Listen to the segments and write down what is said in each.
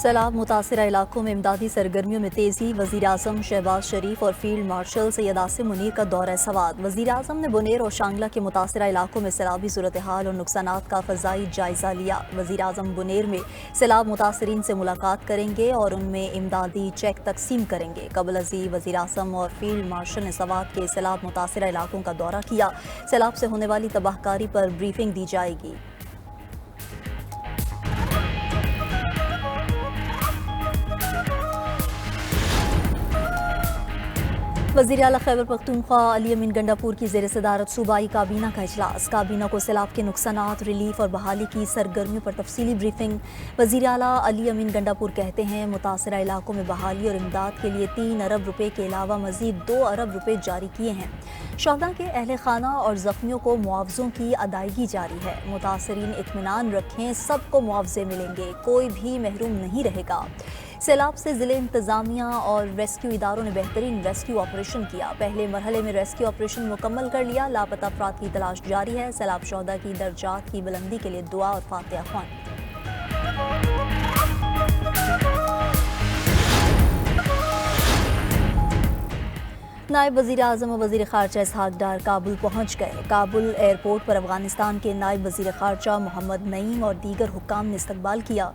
सैलाब मुतासरा इलाकों में इमदादी सरगर्मियों में तेज़ी। वज़ीर आज़म शहबाज शरीफ और फील्ड मार्शल सैयद आसिम मुनीर का दौरा सवात। वज़ीर आज़म ने बुनेर और शांगला के मुतासरा इलाकों में सैलाबी सूरत हाल और नुकसानात का फ़ज़ाई जायज़ा लिया। वज़ीर आज़म बुनेर में सैलाब मुतासरीन से मुलाकात करेंगे और उनमें इमदादी चेक तकसीम करेंगे। कबल अज़ी वज़ीर आज़म और फील्ड मार्शल ने सवात के सैलाब मुतासरा इलाकों का दौरा किया। सैलाब से होने वाली तबाहकारी पर ब्रीफिंग दी जाएगी। वज़ीर आला खैबर पख्तूनख्वा अली अमीन गंडापुर की ज़ेर सदारत सूबाई काबीना का इजलास। काबीना को सैलाब के नुकसानात, रिलीफ और बहाली की सरगर्मियों पर तफसीली ब्रीफिंग। वज़ीर आला अली अमीन गंडापुर कहते हैं मुतासरा इलाकों में बहाली और इमदाद के लिए 3 अरब रुपए के अलावा मज़ीद 2 अरब रुपए जारी किए हैं। शहदा के अहले खाना और ज़ख्मियों को मुआवज़ों की अदायगी जारी है। मुतासरीन इत्मीनान रखें, सबको मुआवजे मिलेंगे, कोई भी महरूम नहीं रहेगा। सैलाब से ज़िले इंतज़ामिया और रेस्क्यू इदारों ने बेहतरीन रेस्क्यू ऑपरेशन किया। पहले मरहले में रेस्क्यू ऑपरेशन मुकम्मल कर लिया। लापता अफराद की तलाश जारी है। सैलाब शोहदा की दर्जात की बुलंदी के लिए दुआ और फातिहा ख्वानी। नायब वज़ीर आज़म और वज़ीर ख़ारजा इसहाक़ डार काबुल पहुँच गए। काबुल एयरपोर्ट पर अफ़गानिस्तान के नायब वज़ीर ख़ारजा मोहम्मद नईम और दीगर हुक्काम ने इस्तकबाल किया।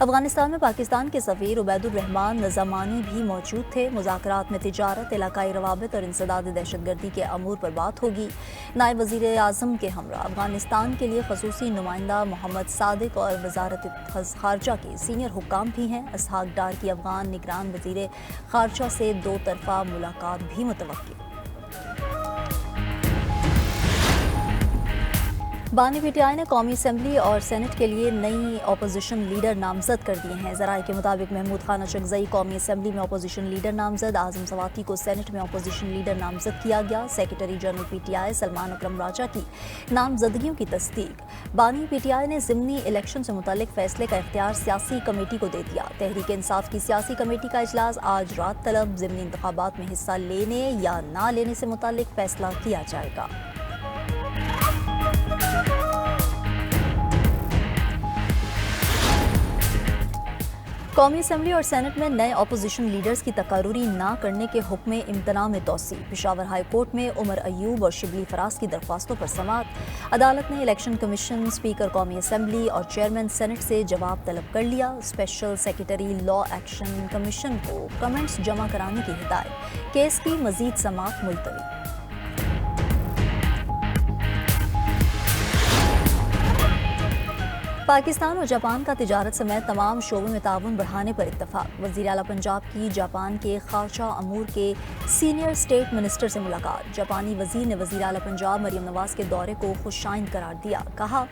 अफ़गानिस्तान में पाकिस्तान के सफ़ीर उबैदुर रहमान नज़ामानी भी मौजूद थे। मुज़ाकरात में तिजारत, इलाकाई रवाबित और इंसदाद दहशतगर्दी के अमूर पर बात होगी। नायब वज़ीर आज़म के हमरा अफ़गानिस्तान के लिए ख़ुसूसी नुमाइंदा मोहम्मद सादिक और वज़ारत ख़ारजा के सीनियर हुक्काम भी हैं। इसहाक़ डार की अफ़गान निगरान वज़ीर ख़ारजा से 2 तरफ़ा मुलाकात भी मुतवक्किल। बानी पीटीआई ने कौमी असम्बली और सेनेट के लिए नई अपोजिशन लीडर नामजद कर दिए हैं। ज़राए के मुताबिक महमूद खान अशरगज़ई कौमी असम्बली में अपोजिशन लीडर नामजद, आज़म सवाती को सेनेट में अपोजिशन लीडर नामजद किया गया। सेक्रेटरी जनरल पीटीआई सलमान अकरम राजा की नामजदगियों की तस्दीक। बानी पीटीआई ने ज़िमनी इलेक्शन से मुतल्लिक फैसले का इख्तियार सियासी कमेटी को दे दिया। तहरीक इंसाफ की सियासी कमेटी का इजलास आज रात तलब ज़िमनी इंतखाबात में हिस्सा लेने या ना लेने से मुतल्लिक फैसला किया जाएगा। कौमी असम्बली और सेनेट में नए अपोजिशन लीडर्स की तकारुरी ना करने के हुक्म इम्तना में तोसी। पेशावर हाई कोर्ट में उमर अयूब और शिबली फराज की दरख्वास्तों पर समाअत। अदालत ने इलेक्शन कमीशन, स्पीकर कौमी असम्बली और चेयरमैन सेनेट से जवाब तलब कर लिया। Special secretary law action commission को कमेंट्स जमा कराने की हिदायत। केस की मजीद समाअत मुलतवी। पाकिस्तान और जापान का तिजारत समेत तमाम शोबों में ताउन बढ़ाने पर इत्तफाक। वज़ीर आला पंजाब की जापान के खारजा अमूर के सीनियर स्टेट मिनिस्टर से मुलाकात। जापानी वज़ीर ने वज़ीर आला पंजाब मरियम नवाज़ के दौरे को खुशाइंद करार दिया। कहा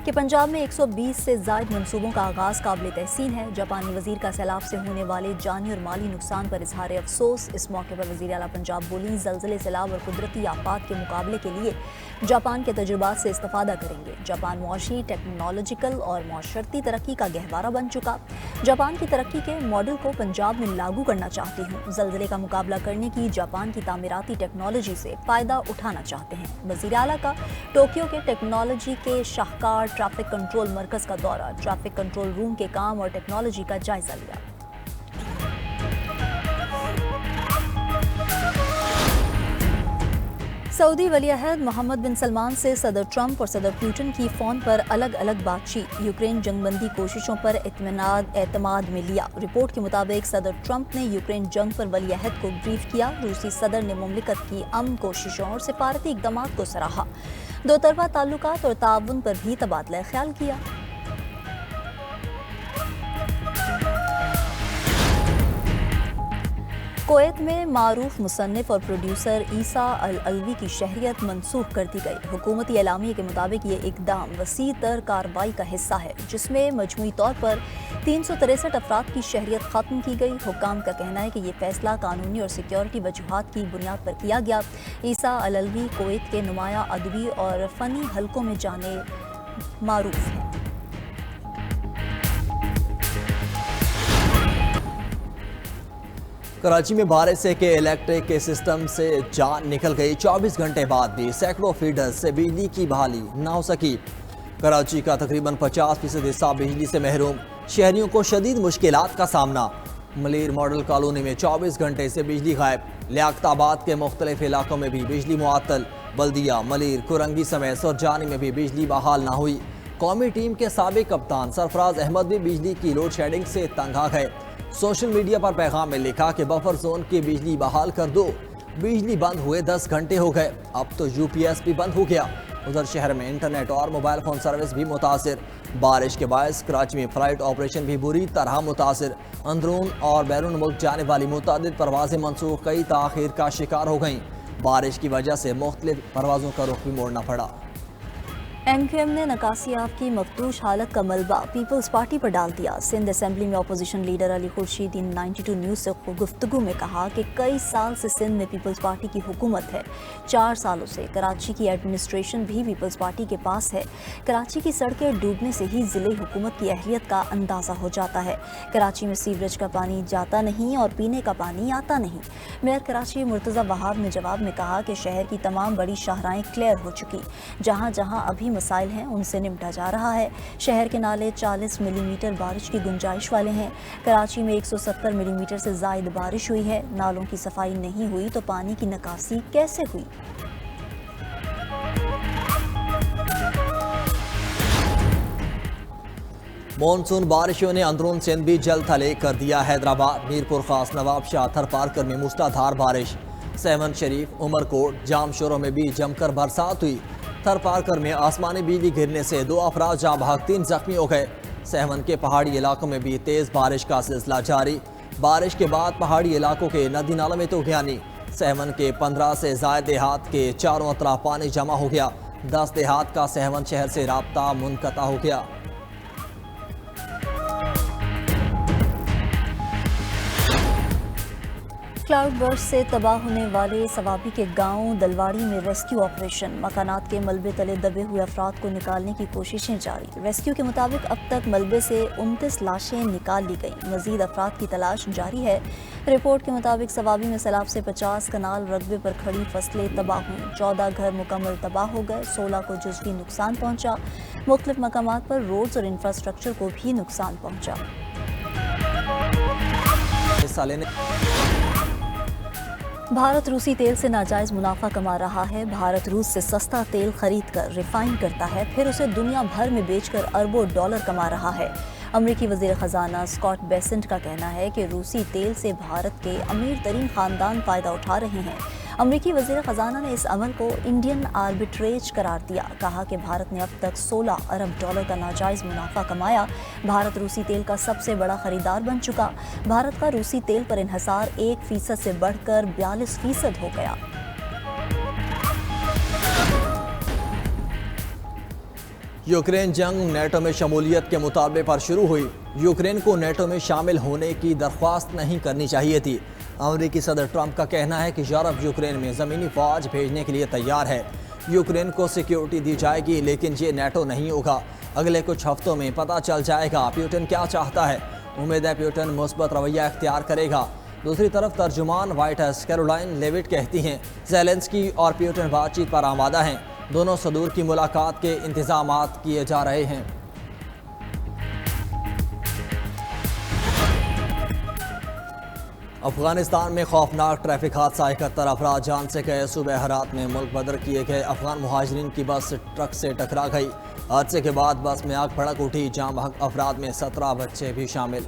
कि पंजाब में 120 से ज़ायद मंसूबों का आगाज़ काबिल तहसीन है। जापानी वज़ीर का सैलाब से होने वाले जानी और माली नुकसान पर इजहार अफसोस। इस मौके पर वज़ीर आला पंजाब बोली, ज़लज़ले, सैलाब और कुदरती आफात के मुकाबले के लिए जापान के तजुर्बात से इस्तेफादा करेंगे। जापान मुआशी, टेक्नोलॉजिकल और माशरती तरक्की का गहवारा बन चुका। जापान की तरक्की के मॉडल को पंजाब में लागू करना चाहती हूँ। ज़लज़ले का मुकाबला करने की जापान की तामीराती टेक्नोलॉजी से फ़ायदा उठाना चाहते हैं। वज़ीर आला का टोक्यो के टेक्नोलॉजी के शाहकार ट्रैफिक कंट्रोल मरकज़ का दौरा। ट्रैफिक कंट्रोल रूम के काम और टेक्नोलॉजी का जायजा लिया। सऊदी वलीअहद मोहम्मद बिन सलमान से सदर ट्रंप और सदर पुतिन की फ़ोन पर अलग अलग बातचीत। यूक्रेन जंगबंदी कोशिशों पर एतमाद में लिया। रिपोर्ट के मुताबिक सदर ट्रंप ने यूक्रेन जंग पर वलीअहद को ब्रीफ किया। रूसी सदर ने मुमलिकत की अमन कोशिशों और सिफारती इक़दामात को सराहा। 2 तरफ़ा ताल्लुकात और ताउन पर भी तबादला ख्याल किया। कुवैत में मारूफ मुसन्निफ और प्रोड्यूसर ईसा अल अलवी की शहरियत मनसूख कर दी गई। हुकूमती एलामिये के मुताबिक ये इकदाम वसी तर कार्रवाई का हिस्सा है, जिसमें मजमूई तौर पर 363 अफराद की शहरियत ख़त्म की गई। हुक्काम का कहना है कि ये फैसला कानूनी और सिक्योरिटी वजूहात की बुनियाद पर किया गया। ईसा अल अलवी कुवैत के नुमाया अदबी और फ़नी हलकों में जाने मारूफ हैं। कराची में बारिश से के इलेक्ट्रिक के सिस्टम से जान निकल गई। 24 घंटे बाद भी सैकड़ों फीडर्स से बिजली की बहाली न हो सकी। کراچی کا تقریباً 50% حصہ بجلی سے محروم، شہریوں کو شدید مشکلات کا سامنا۔ ملیر ماڈل کالونی میں 24 گھنٹے سے بجلی غائب، لیاقت آباد کے مختلف علاقوں میں بھی بجلی معطل، بلدیہ، ملیر، کرنگی سمیت سرجانی میں بھی بجلی بحال نہ ہوئی۔ قومی ٹیم کے سابق کپتان سرفراز احمد بھی بجلی کی لوڈ شیڈنگ سے تنگ آ گئے۔ سوشل میڈیا پر پیغام میں لکھا کہ بفر زون کی بجلی بحال کر دو، بجلی بند ہوئے 10 گھنٹے ہو گئے، اب تو UPS بھی بند ہو گیا۔ ادھر شہر میں انٹرنیٹ اور موبائل فون سروس بھی متاثر، بارش کے باعث کراچی میں فلائٹ آپریشن بھی بری طرح متاثر، اندرون اور بیرون ملک جانے والی متعدد پروازیں منسوخ کئی تاخیر کا شکار ہو گئیں۔ بارش کی وجہ سے مختلف پروازوں کا رخ بھی موڑنا پڑا۔ MQM نے نکاسیاب کی مفتوش حالت کا ملبہ پیپلز پارٹی پر ڈال دیا۔ سندھ اسمبلی میں اپوزیشن لیڈر علی خورشید 92 نیوز سے گفتگو میں کہا کہ کئی سال سے سندھ میں پیپلز پارٹی کی حکومت ہے، 4 سالوں سے کراچی کی ایڈمنسٹریشن بھی پیپلز پارٹی کے پاس ہے۔ کراچی کی سڑکیں ڈوبنے سے ہی ضلعی حکومت کی اہلیت کا اندازہ ہو جاتا ہے۔ کراچی میں سیوریج کا پانی جاتا نہیں اور پینے کا پانی آتا نہیں۔ میئر کراچی مرتضی وہاب نے جواب میں کہا کہ شہر کی تمام بڑی شاہراہیں کلیئر ہو چکی، جہاں جہاں ابھی مسائل ہیں ان سے نمٹا جا رہا ہے۔ شہر کے نالے 40 ملی میٹر بارش کی گنجائش والے ہیں۔ کراچی میں 170 ملی میٹر سے زائد بارش ہوئی ہے۔ نالوں کی صفائی نہیں ہوئی تو پانی کی نکاسی کیسے ہوئی؟ مونسون بارشوں نے اندرون سندھ بھی جل تھلے کر دیا۔ حیدرآباد، میرپور خاص، نواب شاہ، تھر پارکر میں موسلادھار بارش، سیون شریف، عمر کوٹ، جام شوروں میں بھی جم کر برسات ہوئی۔ تھر پارکر میں آسمانی بجلی گرنے سے 2 افراد جاں بحق 3 زخمی ہو گئے۔ سیون کے پہاڑی علاقوں میں بھی تیز بارش کا سلسلہ جاری، بارش کے بعد پہاڑی علاقوں کے ندی نالوں میں طوفانی۔ سیون کے 15 سے زائد دیہات کے چاروں اطراف پانی جمع ہو گیا، 10 دیہات کا سیون شہر سے رابطہ منقطع ہو گیا۔ کلاؤڈ برسٹ سے تباہ ہونے والے ثوابی کے گاؤں دلواڑی میں ریسکیو آپریشن، مکانات کے ملبے تلے دبے ہوئے افراد کو نکالنے کی کوششیں جاری۔ ریسکیو کے مطابق اب تک ملبے سے 29 لاشیں نکال لی گئیں، مزید افراد کی تلاش جاری ہے۔ رپورٹ کے مطابق ثوابی میں سیلاب سے 50 کنال رقبے پر کھڑی فصلیں تباہ ہوئیں، 14 گھر مکمل تباہ ہو گئے، 16 کو جزوی نقصان پہنچا۔ مختلف مقامات پر روڈز اور انفراسٹرکچر کو بھی نقصان پہنچا۔ بھارت روسی تیل سے ناجائز منافع کما رہا ہے۔ بھارت روس سے سستا تیل خرید کر ریفائن کرتا ہے، پھر اسے دنیا بھر میں بیچ کر اربوں ڈالر کما رہا ہے۔ امریکی وزیر خزانہ اسکاٹ بیسنٹ کا کہنا ہے کہ روسی تیل سے بھارت کے امیر ترین خاندان فائدہ اٹھا رہے ہیں۔ امریکی وزیر خزانہ نے اس عمل کو انڈین آربیٹریج قرار دیا، کہا کہ بھارت نے اب تک 16 ارب ڈالر کا ناجائز منافع کمایا۔ بھارت روسی تیل کا سب سے بڑا خریدار بن چکا۔ بھارت کا روسی تیل پر انحصار 1% سے بڑھ کر 42% ہو گیا۔ یوکرین جنگ نیٹو میں شمولیت کے مطالبے پر شروع ہوئی۔ یوکرین کو نیٹو میں شامل ہونے کی درخواست نہیں کرنی چاہیے تھی۔ امریکی صدر ٹرمپ کا کہنا ہے کہ یورپ یوکرین میں زمینی فوج بھیجنے کے لیے تیار ہے۔ یوکرین کو سیکیورٹی دی جائے گی، لیکن یہ نیٹو نہیں ہوگا۔ اگلے کچھ ہفتوں میں پتہ چل جائے گا پیوٹن کیا چاہتا ہے۔ امید ہے پیوٹن مثبت رویہ اختیار کرے گا۔ دوسری طرف ترجمان وائٹ ہاؤس کیرولائن لیوٹ کہتی ہیں زیلنسکی اور پیوٹن بات چیت پر آمادہ ہیں، دونوں صدور کی ملاقات کے انتظامات کیے جا رہے ہیں۔ افغانستان میں خوفناک ٹریفک حادثہ، 71 افراد جان سے گئے۔ صبح ہرات میں ملک بدر کیے گئے افغان مہاجرین کی بس ٹرک سے ٹکرا گئی۔ حادثے کے بعد بس میں آگ بھڑک اٹھی، جاں بحق افراد میں 17 بچے بھی شامل۔